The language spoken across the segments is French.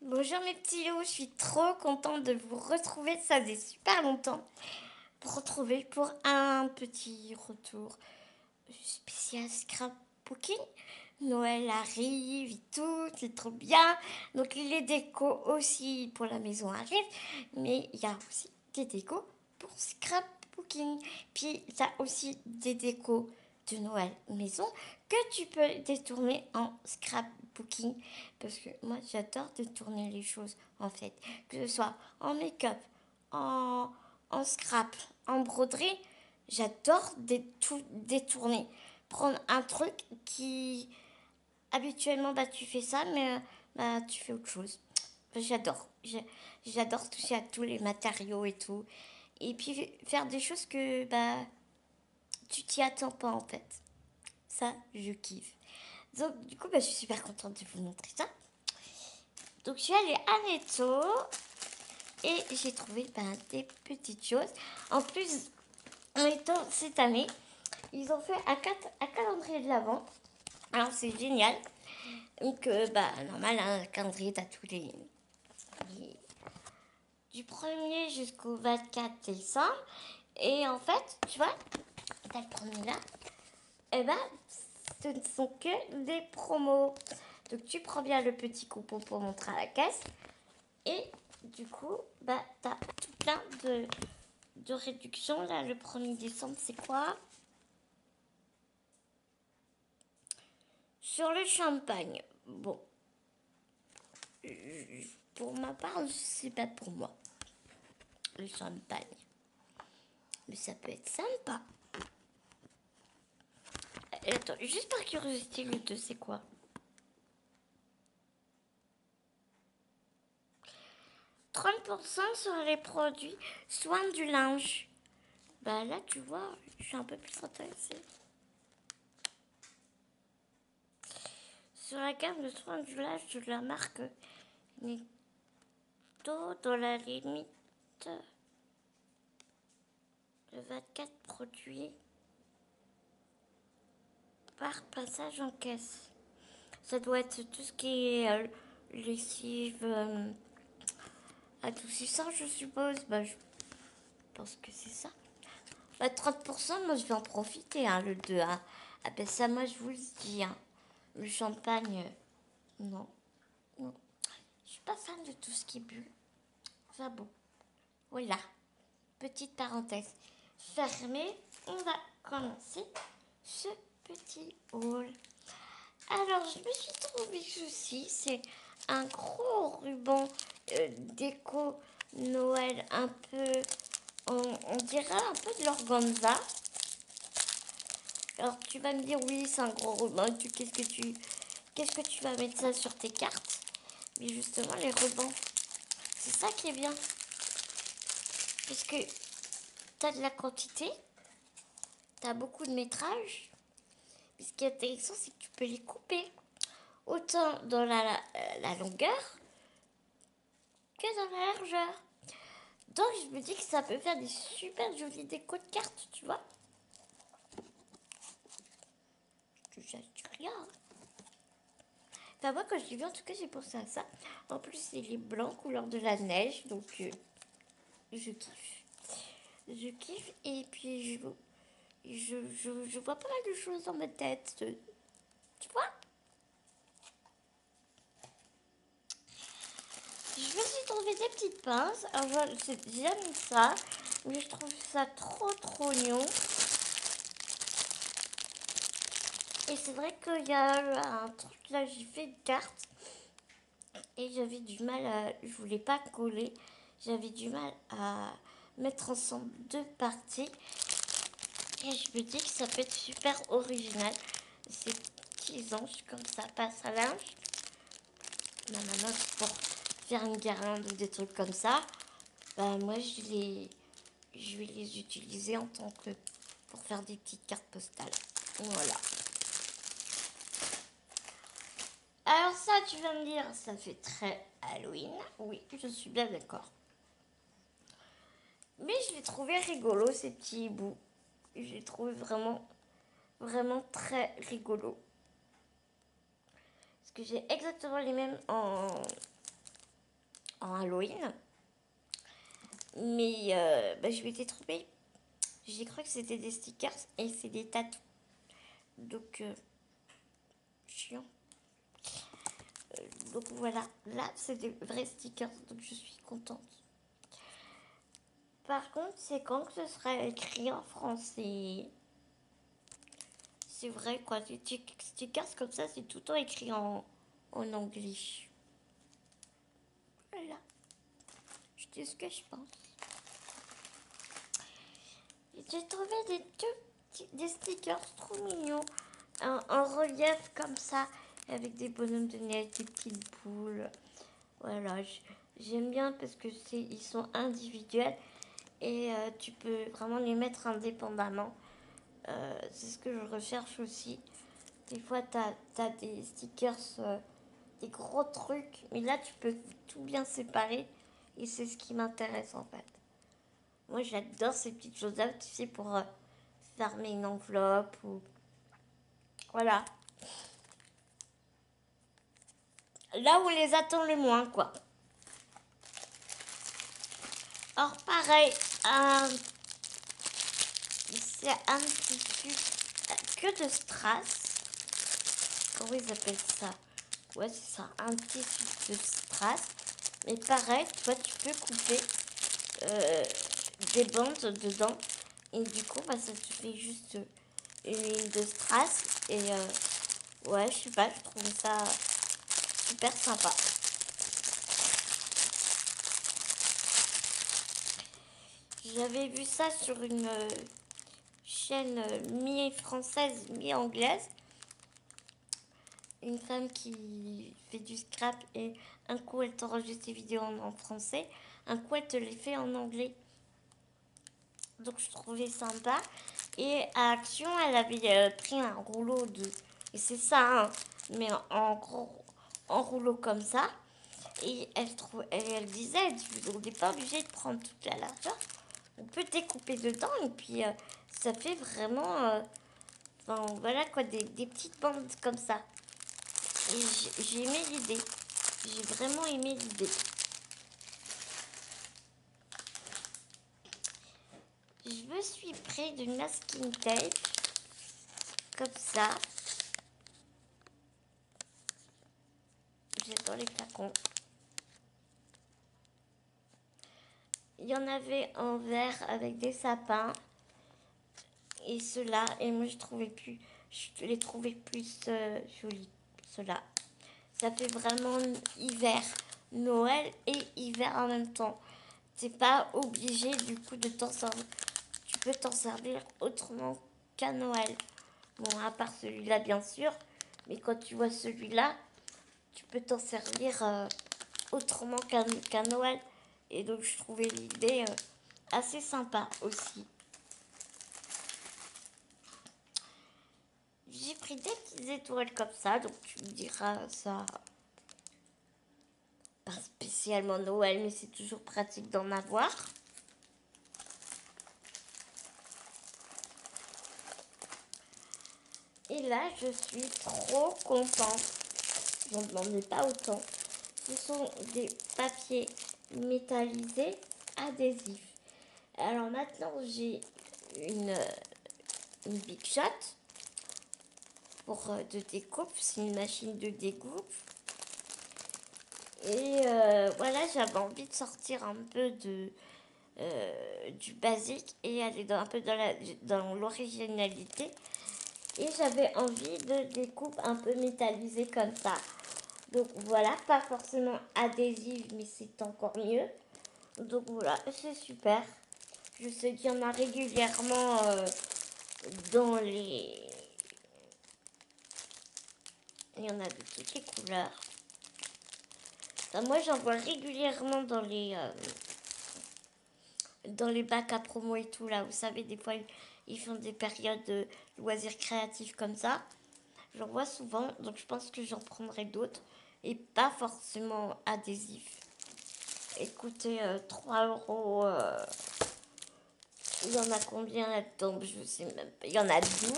Bonjour mes petits loups, je suis trop contente de vous retrouver, ça faisait super longtemps pour un petit retour spécial scrapbooking. Noël arrive et tout, c'est trop bien. Donc les décos aussi pour la maison arrivent, mais il y a aussi des décos pour scrapbooking. Puis il y a aussi des décos de Noël maison que tu peux détourner en scrapbooking. Parce que moi j'adore détourner les choses en fait. Que ce soit en make-up, en, en scrap, en broderie. J'adore tout détourner. Prendre un truc qui habituellement bah tu fais ça mais bah tu fais autre chose. J'adore. J'adore toucher à tous les matériaux et tout. Et puis faire des choses que bah tu t'y attends pas en fait. Ça, je kiffe. Donc du coup bah, je suis super contente de vous montrer ça. Donc je suis allée à Netto et j'ai trouvé bah, des petites choses. En plus, en étant cette année, ils ont fait un calendrier de l'Avent. Alors c'est génial. Donc bah normal, hein, un calendrier, t'as tous les- du 1er jusqu'au 24 décembre. Et en fait, tu vois, t'as le premier là. Et ben, ce ne sont que des promos. Donc tu prends bien le petit coupon pour montrer à la caisse. Et du coup, bah t'as tout plein de réductions. Là, le 1er décembre, c'est quoi? Sur le champagne. Bon, pour ma part, c'est pas pour moi, le champagne. Mais ça peut être sympa. Et attends, juste par curiosité, le 2, c'est quoi? 30% sur les produits soins du linge. Bah là, tu vois, je suis un peu plus intéressée. Sur la gamme de soins du linge de la marque Nito, dans la limite de 24 produits par passage en caisse. Ça doit être tout ce qui est lessive adoucissant, je suppose. Bah, je pense que c'est ça. Bah, 30%, moi je vais en profiter, hein, le 2. Hein. Ah ben ça, moi je vous le dis. Hein. Le champagne, non. Non. Je suis pas fan de tout ce qui est bulle. Enfin bon, voilà. Petite parenthèse fermée. On va commencer ce petit haul. Alors, je me suis trouvé ceci. C'est un gros ruban déco Noël un peu... On dirait un peu de l'organza. Alors, tu vas me dire, oui, c'est un gros ruban. Qu'est-ce que tu vas mettre ça sur tes cartes? Mais justement, les rubans, c'est ça qui est bien. Parce que tu as de la quantité, tu as beaucoup de métrage. Mais ce qui est intéressant, c'est que tu peux les couper. Autant dans la longueur que dans la largeur. Donc je me dis que ça peut faire des super jolies décos de cartes, tu vois. Je dis rien. Enfin moi quand je l'ai vu, en tout cas j'ai pensé à ça. En plus il est blanc, couleur de la neige, donc je kiffe. Je kiffe et puis je vois pas mal de choses dans ma tête. Tu vois. Je me suis trouvé des petites pinces. Alors j'aime ça, mais je trouve ça trop mignon. Et c'est vrai qu'il y a un truc là, j'ai fait une carte et j'avais du mal à. Je voulais pas coller, j'avais du mal à mettre ensemble deux parties. Et je me dis que ça peut être super original. Ces petits anges comme ça passe à linge. Ma maman, pour faire une guirlande ou des trucs comme ça, bah moi je vais les utiliser en tant que pour faire des petites cartes postales. Voilà. Alors ça, tu vas me dire, ça fait très Halloween. Oui, je suis bien d'accord. Mais je l'ai trouvé rigolo, ces petits hiboux. Je les trouve vraiment très rigolo. Parce que j'ai exactement les mêmes en Halloween. Mais bah, je m'étais trompée. J'ai cru que c'était des stickers et c'est des tatous. Donc, chiant. Donc voilà, là c'est des vrais stickers, donc je suis contente. Par contre, c'est quand que ce sera écrit en français. C'est vrai quoi, des stickers comme ça, c'est tout le temps écrit en anglais. Voilà, je dis ce que je pense. J'ai trouvé des stickers trop mignons, en relief comme ça, avec des bonhommes de neige, des petites boules. Voilà, j'aime bien parce que ils sont individuels et tu peux vraiment les mettre indépendamment. C'est ce que je recherche aussi. Des fois, tu as des stickers, des gros trucs, mais là, tu peux tout bien séparer et c'est ce qui m'intéresse en fait. Moi, j'adore ces petites choses-là, tu sais, pour fermer une enveloppe ou... Voilà. Là où on les attend le moins, quoi. Or, pareil, c'est un tissu que de strass. Comment ils appellent ça? Ouais, c'est ça, un tissu de strass. Mais pareil, toi, tu peux couper des bandes dedans. Et du coup, bah, ça te fait juste une ligne de strass. Et ouais, je sais pas, je trouve ça super sympa. J'avais vu ça sur une chaîne mi-française, mi-anglaise. Une femme qui fait du scrap et un coup elle t'enregistre ses vidéos en français, un coup elle te les fait en anglais. Donc je trouvais sympa. Et à Action, elle avait pris un rouleau de... Et c'est ça, hein, mais en gros, en rouleau comme ça. Et elle disait, on n'est pas obligé de prendre toute la largeur. On peut découper dedans et puis ça fait vraiment... enfin voilà quoi, des petites bandes comme ça. Et j'ai aimé l'idée. J'ai vraiment aimé l'idée. Je me suis pris d'une masking tape. Comme ça. J'ai dans les flacons. Il y en avait en vert avec des sapins. Et ceux-là. Et moi je les trouvais plus jolis. Ceux-là. Ça fait vraiment hiver. Noël et hiver en même temps. T'es pas obligé du coup de t'en servir. Tu peux t'en servir autrement qu'à Noël. Bon, à part celui-là, bien sûr. Mais quand tu vois celui-là, tu peux t'en servir autrement qu'à Noël. Et donc, je trouvais l'idée assez sympa aussi. J'ai pris des petites étoiles comme ça. Donc, tu me diras, ça... Pas spécialement Noël, mais c'est toujours pratique d'en avoir. Et là, je suis trop contente. J'en demandais pas autant. Ce sont des papiers métallisés adhésifs. Alors maintenant, j'ai une Big Shot pour de découpe. C'est une machine de découpe. Et voilà, j'avais envie de sortir un peu du basique et aller un peu dans l'originalité. Et j'avais envie de découpe un peu métallisée comme ça. Donc voilà, pas forcément adhésive, mais c'est encore mieux. Donc voilà, c'est super. Je sais qu'il y en a régulièrement dans les... Il y en a de toutes les couleurs. Enfin, moi, j'en vois régulièrement dans les bacs à promo et tout, là. Vous savez, des fois, ils font des périodes de loisirs créatifs comme ça. J'en vois souvent, donc je pense que j'en prendrai d'autres. Et pas forcément adhésifs. Écoutez, 3 euros... il y en a combien là-dedans? Je sais même pas. Il y en a 12.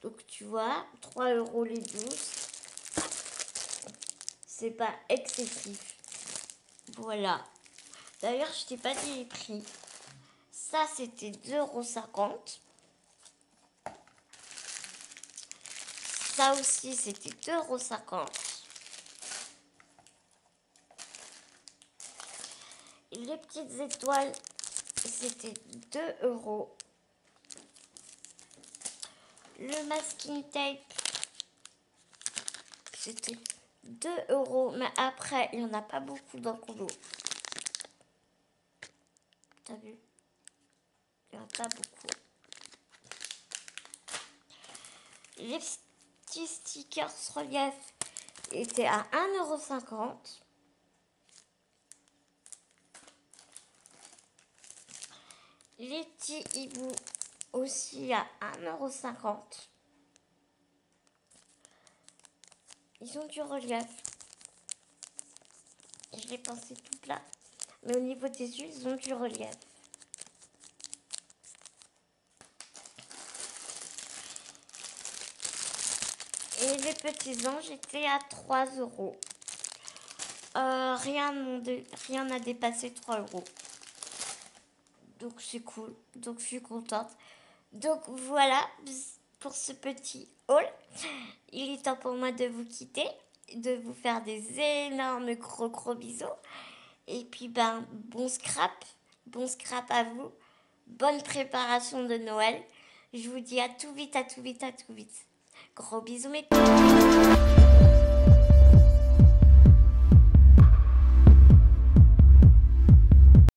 Donc tu vois, 3 euros les 12. C'est pas excessif. Voilà. D'ailleurs, je t'ai pas dit les prix. Ça, c'était 2,50 €. Ça aussi, c'était 2,50 €. Les petites étoiles, c'était 2 €. Le masking tape, c'était 2 €. Mais après, il n'y en a pas beaucoup dans le lot. T'as vu? Il n'y en a pas beaucoup. Les petits stickers relief étaient à 1,50 €. Les petits hiboux aussi à 1,50 €. Ils ont du relief. Je l'ai pensé tout plat. Mais au niveau des yeux, ils ont du relief. Et les petits anges étaient à 3 €. Rien n'a dépassé 3 €. Donc c'est cool. Donc je suis contente. Donc voilà pour ce petit haul. Il est temps pour moi de vous quitter, de vous faire des énormes gros bisous. Et puis bon scrap à vous. Bonne préparation de Noël. Je vous dis à tout vite. Gros bisous mes petits.